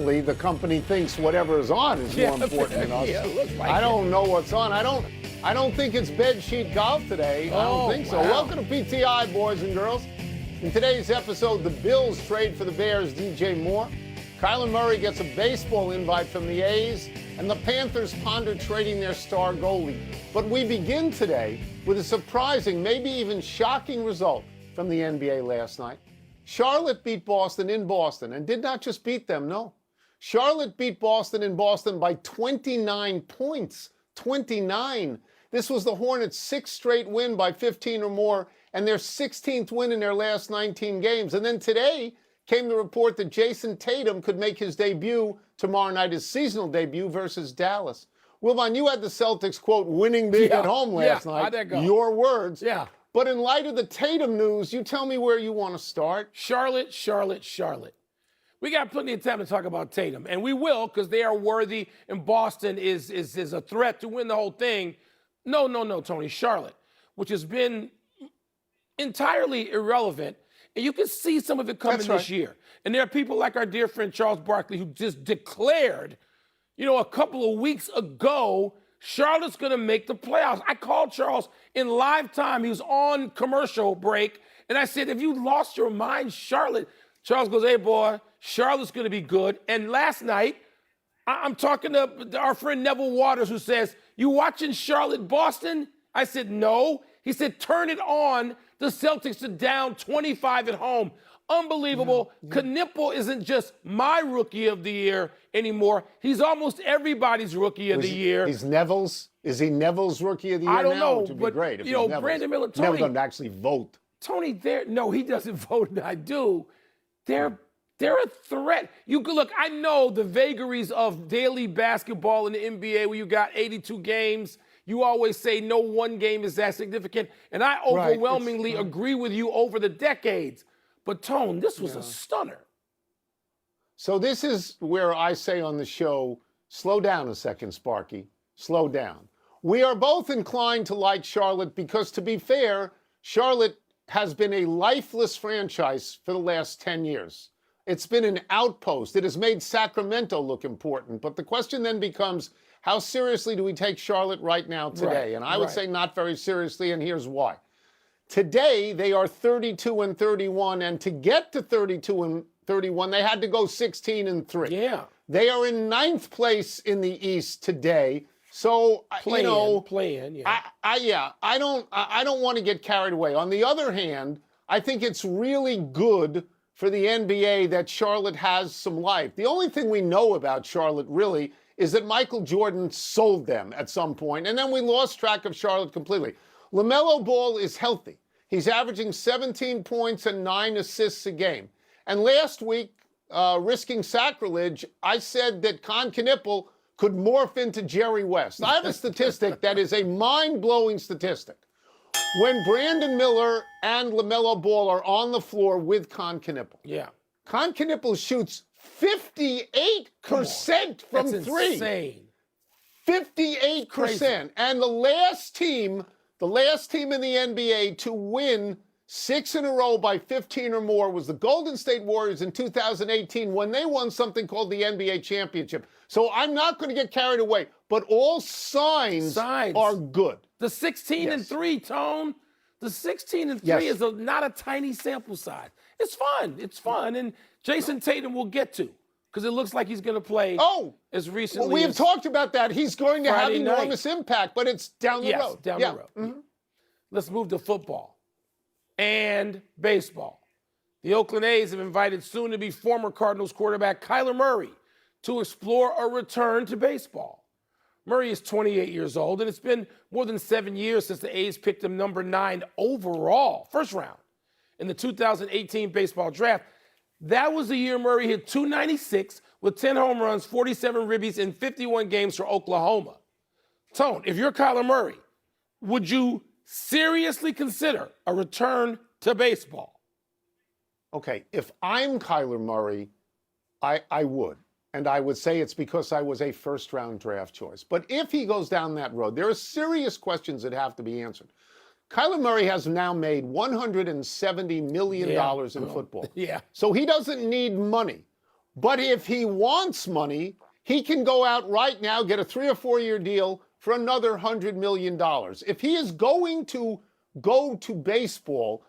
apparently the company thinks whatever is on is more important than us. I don't know what's on. I don't think it's bedsheet golf today. I don't think so. Welcome to PTI, boys and girls. In today's episode, the Bills trade for the Bears' DJ Moore. Kyler Murray gets a baseball invite from the A's, and the Panthers ponder trading their star goalie. But we begin today with a surprising, maybe even shocking result from the NBA last night. Charlotte beat Boston in Boston, and did not just beat them, no. Charlotte beat Boston in Boston by 29 points. 29. This was the Hornets' sixth straight win by 15 or more, and their 16th win in their last 19 games. And then today came the report that Jason Tatum could make his debut tomorrow night, his seasonal debut versus Dallas. Wilbon, you had the Celtics, quote, winning big at home last night. How'd that go? Your words. Yeah. But in light of the Tatum news, you tell me where you want to start. Charlotte. We got plenty of time to talk about Tatum, and we will because they are worthy, and Boston is a threat to win the whole thing. No, Tony. Charlotte, which has been entirely irrelevant, and you can see some of it coming this year. And there are people like our dear friend Charles Barkley who just declared, a couple of weeks ago, Charlotte's going to make the playoffs. I called Charles in live time. He was on commercial break. And I said, have you lost your mind, Charlotte? Charles goes, hey, boy, Charlotte's going to be good. And last night, I'm talking to our friend Neville Waters, who says, you watching Charlotte-Boston? I said, no. He said, turn it on. The Celtics are down 25 at home. Unbelievable. Knipple isn't just my rookie of the year anymore. He's almost everybody's rookie of the year. He's Neville's. Is he Neville's rookie of the year? I don't know, Which would be but great if Brandon Miller, Tony, Neville doesn't actually vote. Tony, no, he doesn't vote, and I do. They're a threat. You could look. I know the vagaries of daily basketball in the NBA, where you got 82 games. You always say no one game is that significant, and I overwhelmingly agree with you over the decades. But, Tone, this was a stunner. So this is where I say on the show, slow down a second, Sparky. Slow down. We are both inclined to like Charlotte because, to be fair, Charlotte has been a lifeless franchise for the last 10 years. It's been an outpost. It has made Sacramento look important. But the question then becomes, how seriously do we take Charlotte right now today? And I would say not very seriously, and here's why. Today, they are 32-31, and to get to 32-31, they had to go 16-3. Yeah. They are in ninth place in the East today. So, playing, yeah. I don't want to get carried away. On the other hand, I think it's really good for the NBA that Charlotte has some life. The only thing we know about Charlotte, really, is that Michael Jordan sold them at some point, and then we lost track of Charlotte completely. LaMelo Ball is healthy. He's averaging 17 points and 9 assists a game. And last week, risking sacrilege, I said that Knipple could morph into Jerry West. I have a statistic that is a mind-blowing statistic. When Brandon Miller and LaMelo Ball are on the floor with Knipple, Knipple shoots 58% from three. Insane. 58%. And the last team in the NBA to win 6 in a row by 15 or more was the Golden State Warriors in 2018 when they won something called the NBA Championship. So I'm not going to get carried away, but all signs are good. The 16-3, Tone. The 16-3 is not a tiny sample size. It's fun. And Jason Tatum will get to, because it looks like he's going to play as recently we have talked about that. He's going to have enormous impact, but it's down the road. Down the road. Mm-hmm. Let's move to football and baseball. The Oakland A's have invited soon-to-be former Cardinals quarterback Kyler Murray to explore a return to baseball. Murray is 28 years old, and it's been more than 7 years since the A's picked him number 9 overall, first round, in the 2018 baseball draft. That was the year Murray hit .296 with 10 home runs, 47 ribbies in 51 games for Oklahoma. Tone, if you're Kyler Murray, would you seriously consider a return to baseball? Okay, if I'm Kyler Murray, I would. And I would say it's because I was a first-round draft choice. But if he goes down that road, there are serious questions that have to be answered. Kyler Murray has now made $170 million in football. Yeah. So he doesn't need money. But if he wants money, he can go out right now, get a 3 or 4 year deal for another $100 million. If he is going to go to baseball,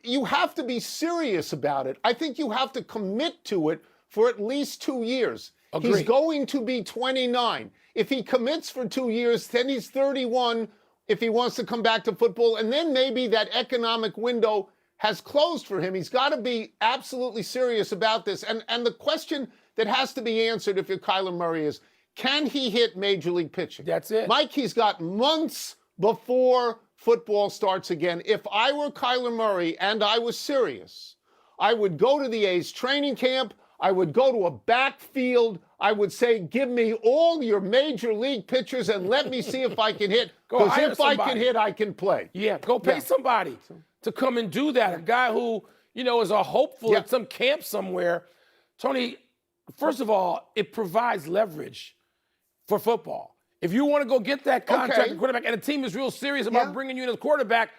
you have to be serious about it. I think you have to commit to it for at least 2 years. Agreed. He's going to be 29. If he commits for 2 years, then he's 31 if he wants to come back to football. And then maybe that economic window has closed for him. He's got to be absolutely serious about this. And the question that has to be answered if you're Kyler Murray is, can he hit Major League pitching? That's it. Mike, he's got months before football starts again. If I were Kyler Murray and I was serious, I would go to the A's training camp. I would go to a backfield. I would say, give me all your Major League pitchers and let me see if I can hit. Because if I can hit, I can play. Yeah, go pay somebody to come and do that. A guy who, is a hopeful at some camp somewhere. Tony, first of all, it provides leverage for football. If you want to go get that contract at quarterback and the team is real serious about bringing you in as quarterback,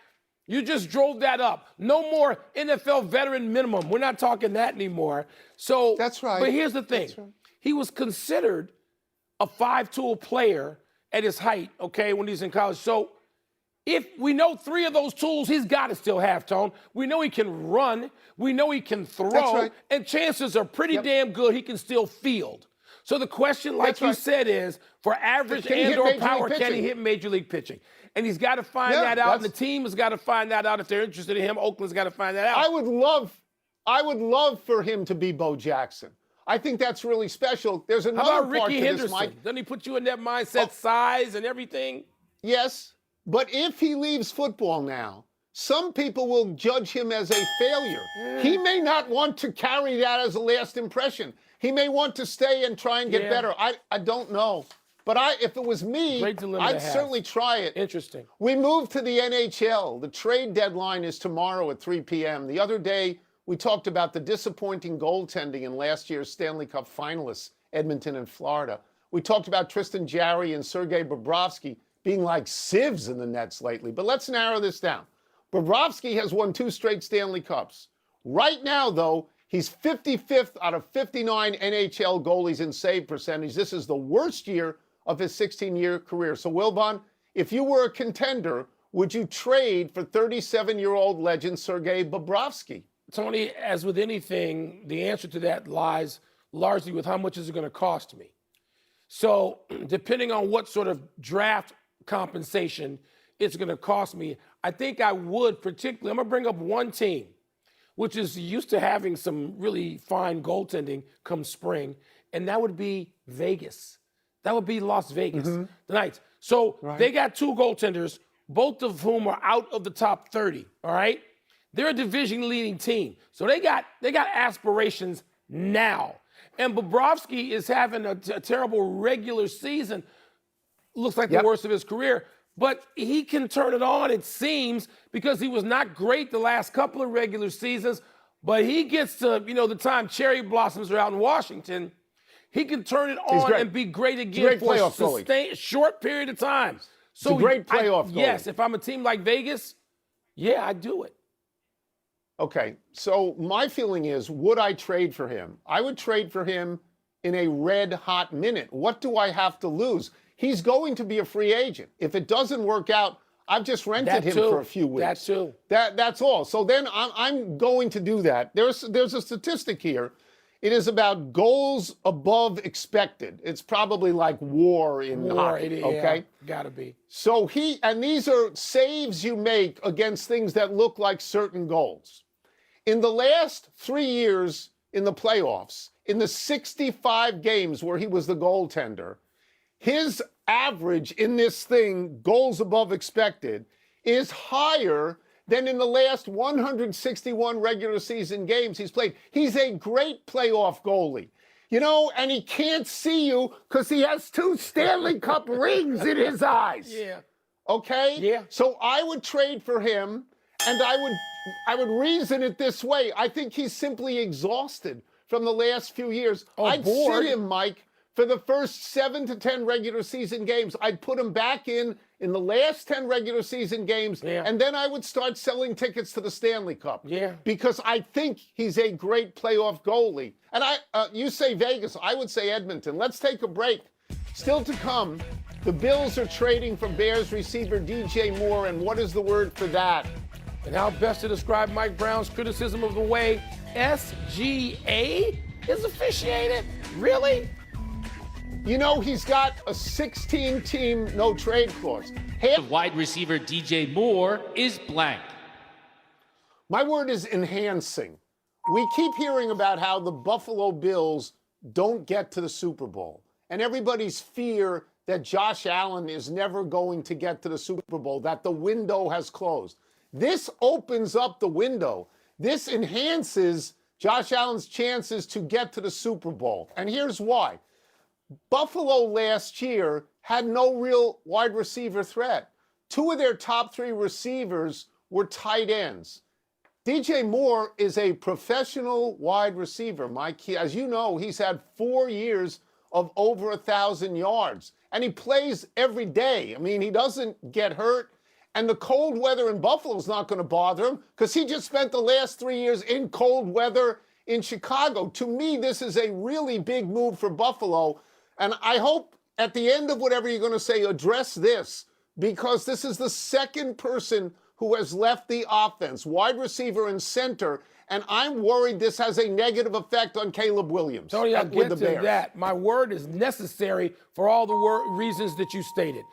you just drove that up. No more NFL veteran minimum. We're not talking that anymore. So that's right. But here's the thing. Right. He was considered a 5-tool player at his height, when he's in college. So if we know 3 of those tools, he's got to still have, Tone. We know he can run. We know he can throw. That's right. And chances are pretty damn good he can still field. So the question, like you said, is for average and/or power, can he hit Major League pitching? And he's got to find that out, and the team has got to find that out if they're interested in him. Oakland's got to find that out. I would love for him to be Bo Jackson. I think that's really special. There's another How about part Ricky to Henderson? this, Mike. Doesn't he put you in that mindset, size and everything? Yes, but if he leaves football now, some people will judge him as a failure. He may not want to carry that as a last impression. He may want to stay and try and get better. I don't know. But if it was me, I'd certainly try it. Interesting. We move to the NHL. The trade deadline is tomorrow at 3 p.m. The other day, we talked about the disappointing goaltending in last year's Stanley Cup finalists, Edmonton and Florida. We talked about Tristan Jarry and Sergei Bobrovsky being like sieves in the nets lately. But let's narrow this down. Bobrovsky has won 2 straight Stanley Cups. Right now, though, he's 55th out of 59 NHL goalies in save percentage. This is the worst year of his 16-year career. So, Wilbon, if you were a contender, would you trade for 37-year-old legend Sergei Bobrovsky? Tony, as with anything, the answer to that lies largely with how much is it going to cost me. So, depending on what sort of draft compensation it's going to cost me, I think I would particularly, I'm going to bring up one team, which is used to having some really fine goaltending come spring, and that would be Vegas. That would be Las Vegas, the Knights. So they got 2 goaltenders, both of whom are out of the top 30, all right? They're a division-leading team. So they got aspirations now. And Bobrovsky is having a terrible regular season. Looks like the worst of his career. But he can turn it on, it seems, because he was not great the last couple of regular seasons. But he gets to, the time cherry blossoms are out in Washington, he can turn it on and be great again for a short period of time. So it's a great playoff goalie. Yes, if I'm a team like Vegas, I'd do it. Okay, so my feeling is, would I trade for him? I would trade for him in a red-hot minute. What do I have to lose? He's going to be a free agent. If it doesn't work out, I've just rented him for a few weeks. That too. That's all. So then I'm going to do that. There's a statistic here. It is about goals above expected. It's probably like WAR in hockey, okay? Gotta be. So and these are saves you make against things that look like certain goals. In the last 3 years in the playoffs, in the 65 games where he was the goaltender, his average in this thing, goals above expected, is higher than in the last 161 regular season games he's played. He's a great playoff goalie. And he can't see you because he has 2 Stanley Cup rings in his eyes. Yeah. Okay? Yeah. So I would trade for him, and I would reason it this way. I think he's simply exhausted from the last few years. I'd sit him, Mike, for the first 7 to 10 regular season games. I'd put him back in in the last 10 regular season games, and then I would start selling tickets to the Stanley Cup. Yeah. Because I think he's a great playoff goalie. And you say Vegas, I would say Edmonton. Let's take a break. Still to come, the Bills are trading for Bears receiver DJ Moore, and what is the word for that? And how best to describe Mike Brown's criticism of the way SGA is officiated? Really? You know, he's got a 16-team no-trade clause. Wide receiver DJ Moore is blank. My word is enhancing. We keep hearing about how the Buffalo Bills don't get to the Super Bowl, and everybody's fear that Josh Allen is never going to get to the Super Bowl, that the window has closed. This opens up the window. This enhances Josh Allen's chances to get to the Super Bowl. And here's why. Buffalo last year had no real wide receiver threat. Two of their top three receivers were tight ends. DJ Moore is a professional wide receiver, Mike. As you know, he's had 4 years of over 1,000 yards. And he plays every day. I mean, he doesn't get hurt. And the cold weather in Buffalo is not going to bother him because he just spent the last 3 years in cold weather in Chicago. To me, this is a really big move for Buffalo. And I hope at the end of whatever you're going to say, address this, because this is the second person who has left the offense, wide receiver and center, and I'm worried this has a negative effect on Caleb Williams. Tony, I'll get to that. My word is necessary for all the reasons that you stated.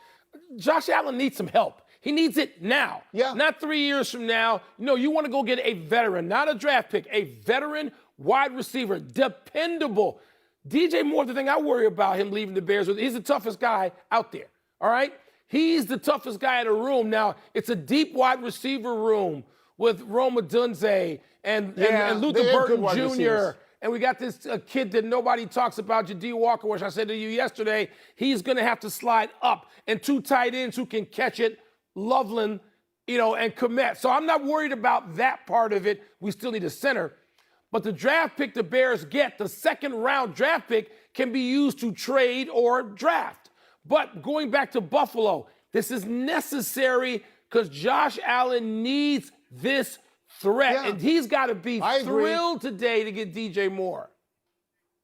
Josh Allen needs some help. He needs it now, not 3 years from now. No, you want to go get a veteran, not a draft pick, a veteran wide receiver, dependable. DJ Moore, the thing I worry about him leaving the Bears with, he's the toughest guy out there, all right? He's the toughest guy in the room. Now, it's a deep wide receiver room with Rome Odunze and Luther Burton Jr., and we got this kid that nobody talks about, Jadee Walker, which I said to you yesterday. He's going to have to slide up, and two tight ends who can catch it, Loveland, and Kmet. So I'm not worried about that part of it. We still need a center. But the draft pick the Bears get, the second-round draft pick, can be used to trade or draft. But going back to Buffalo, this is necessary because Josh Allen needs this threat, and he's got to be thrilled today to get DJ Moore.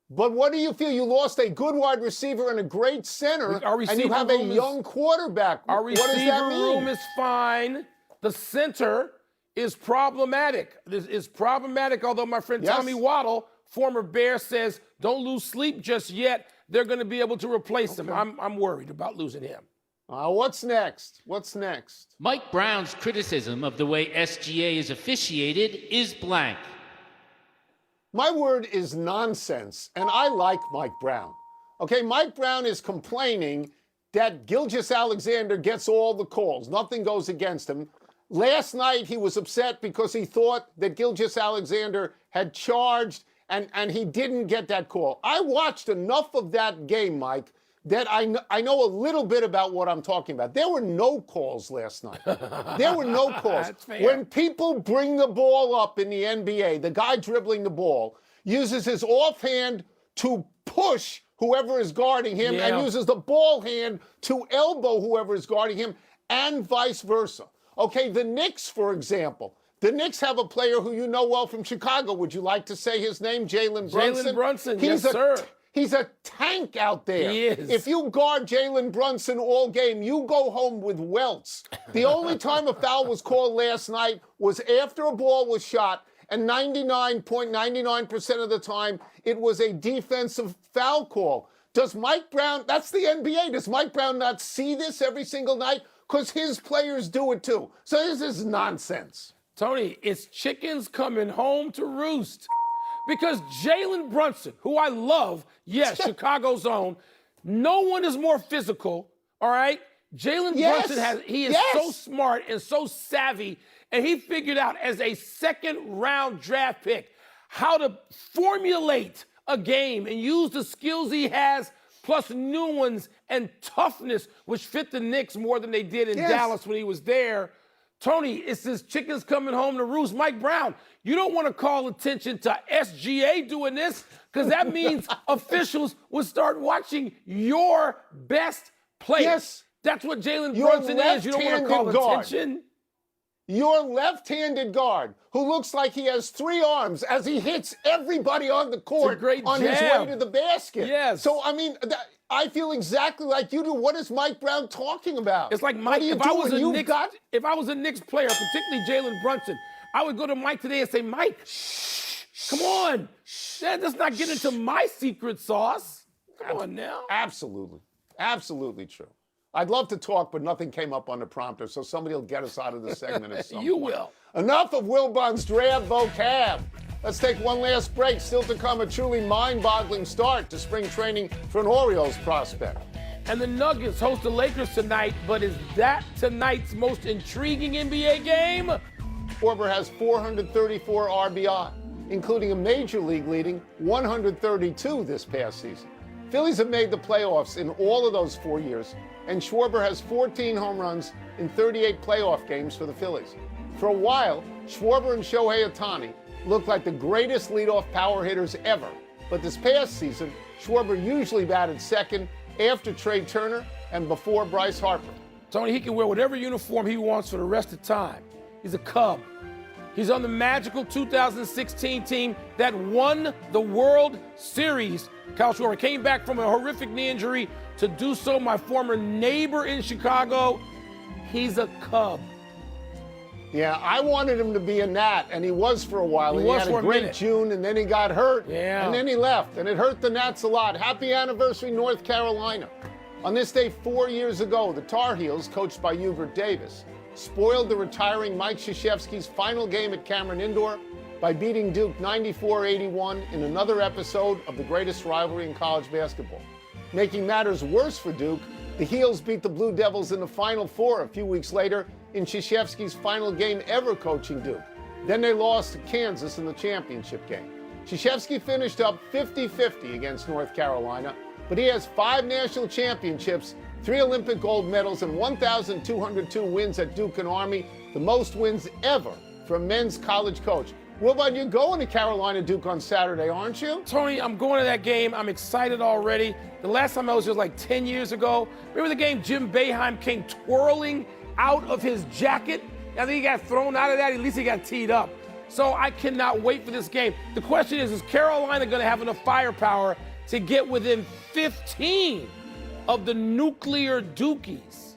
But what do you feel? You lost a good wide receiver and a great center, and you have a young quarterback. Our what does that receiver mean? room is fine. The center is problematic. This is problematic, although my friend Tommy Waddle, former Bear, says don't lose sleep just yet. They're going to be able to replace him. I'm worried about losing him. What's next? What's next? Mike Brown's criticism of the way SGA is officiated is blank. My word is nonsense, and I like Mike Brown. Okay, Mike Brown is complaining that Gilgeous-Alexander gets all the calls. Nothing goes against him. Last night, he was upset because he thought that Gilgeous-Alexander had charged, and he didn't get that call. I watched enough of that game, Mike, that I know a little bit about what I'm talking about. There were no calls last night. There were no calls. That's fair. When people bring the ball up in the NBA, the guy dribbling the ball uses his offhand to push whoever is guarding him and uses the ball hand to elbow whoever is guarding him, and vice versa. Okay, the Knicks, for example. The Knicks have a player who you know well from Chicago. Would you like to say his name? Jalen Brunson? Jalen Brunson, yes, sir. He's a tank out there. He is. If you guard Jalen Brunson all game, you go home with welts. The only time a foul was called last night was after a ball was shot, and 99.99% of the time, it was a defensive foul call. Does Mike Brown, that's the NBA, does Mike Brown not see this every single night? Because his players do it too. So this is nonsense. Tony, it's chickens coming home to roost. Because Jalen Brunson, who I love, yes, Chicago's own, no one is more physical, all right? Jalen Brunson is so smart and so savvy, and he figured out as a second-round draft pick how to formulate a game and use the skills he has plus new ones and toughness, which fit the Knicks more than they did in Dallas when he was there. Tony, it's this chickens coming home to roost. Mike Brown, you don't want to call attention to SGA doing this because that means officials will start watching your best players. That's what Jalen Brunson is. You don't want to call attention. Your left-handed guard, who looks like he has 3 arms as he hits everybody on the court on his way to the basket. Yes. So, I mean, I feel exactly like you do. What is Mike Brown talking about? It's like Mike, if I was a Knicks player, particularly Jalen Brunson, I would go to Mike today and say, Mike, come on. Let's not get into my secret sauce. Come on now. Absolutely. Absolutely true. I'd love to talk, but nothing came up on the prompter, so somebody will get us out of this segment at some point. You will. Enough of Wilbon's drab vocab. Let's take one last break. Still to come, a truly mind-boggling start to spring training for an Orioles prospect. And the Nuggets host the Lakers tonight, but is that tonight's most intriguing NBA game? Schwarber has 434 RBI, including a major league leading 132 this past season. Phillies have made the playoffs in all of those 4 years, and Schwarber has 14 home runs in 38 playoff games for the Phillies. For a while, Schwarber and Shohei Ohtani looked like the greatest leadoff power hitters ever. But this past season, Schwarber usually batted second after Trey Turner and before Bryce Harper. Tony, he can wear whatever uniform he wants for the rest of time. He's a Cub. He's on the magical 2016 team that won the World Series. Kyle Schwarber came back from a horrific knee injury to do so. My former neighbor in Chicago, he's a Cub. Yeah, I wanted him to be a Nat, and he was for a while. He had a great June, and then he got hurt, and then he left, and it hurt the Nats a lot. Happy anniversary, North Carolina. On this day 4 years ago, the Tar Heels, coached by Hubert Davis, spoiled the retiring Mike Krzyzewski's final game at Cameron Indoor by beating Duke 94-81 in another episode of the greatest rivalry in college basketball. Making matters worse for Duke, the Heels beat the Blue Devils in the Final Four a few weeks later in Krzyzewski's final game ever coaching Duke. Then they lost to Kansas in the championship game. Krzyzewski finished up 50-50 against North Carolina, but he has 5 national championships, 3 Olympic gold medals, and 1,202 wins at Duke and Army, the most wins ever for a men's college coach. Wilbon, you're going to Carolina Duke on Saturday, aren't you? Tony, I'm going to that game. I'm excited already. The last time I was here was like 10 years ago. Remember the game Jim Boeheim came twirling out of his jacket? I think he got thrown out of that. At least he got teed up. So I cannot wait for this game. The question is Carolina going to have enough firepower to get within 15 of the nuclear Dukies?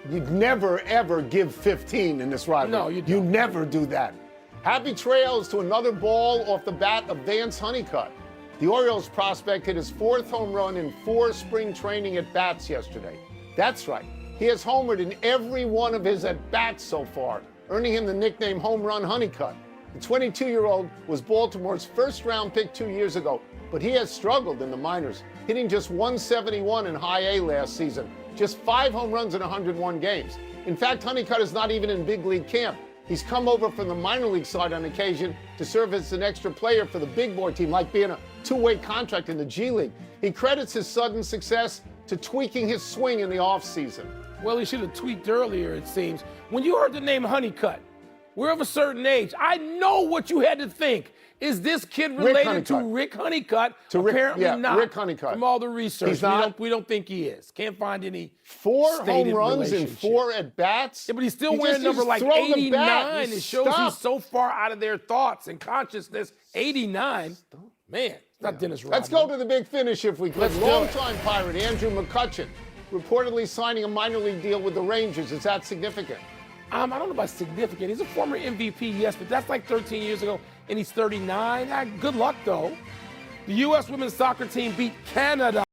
You'd never, ever give 15 in this rivalry. No, you don't. You never do that. Happy trails to another ball off the bat of Vance Honeycutt. The Orioles prospect hit his 4th home run in 4 spring training at-bats yesterday. That's right. He has homered in every one of his at-bats so far, earning him the nickname Home Run Honeycutt. The 22-year-old was Baltimore's first-round pick 2 years ago, but he has struggled in the minors, hitting just 171 in high A last season, just 5 home runs in 101 games. In fact, Honeycutt is not even in big league camp. He's come over from the minor league side on occasion to serve as an extra player for the big boy team, like being a 2-way contract in the G League. He credits his sudden success to tweaking his swing in the offseason. Well, he should have tweaked earlier, it seems. When you heard the name Honeycutt, we're of a certain age. I know what you had to think. Is this kid related to Rick Honeycutt? Apparently not. Rick Honeycutt. From all the research, He's not. We don't think he is. Can't find any 4 home runs in 4 at-bats? Yeah, but he's still wearing number like 89. It shows he's so far out of their thoughts and consciousness. 89? Man, it's not Dennis Rodman. Let's go to the big finish if we could. Longtime Pirate Andrew McCutchen reportedly signing a minor league deal with the Rangers. Is that significant? I don't know about significant. He's a former MVP, yes, but that's like 13 years ago, and he's 39. Good luck, though. The U.S. women's soccer team beat Canada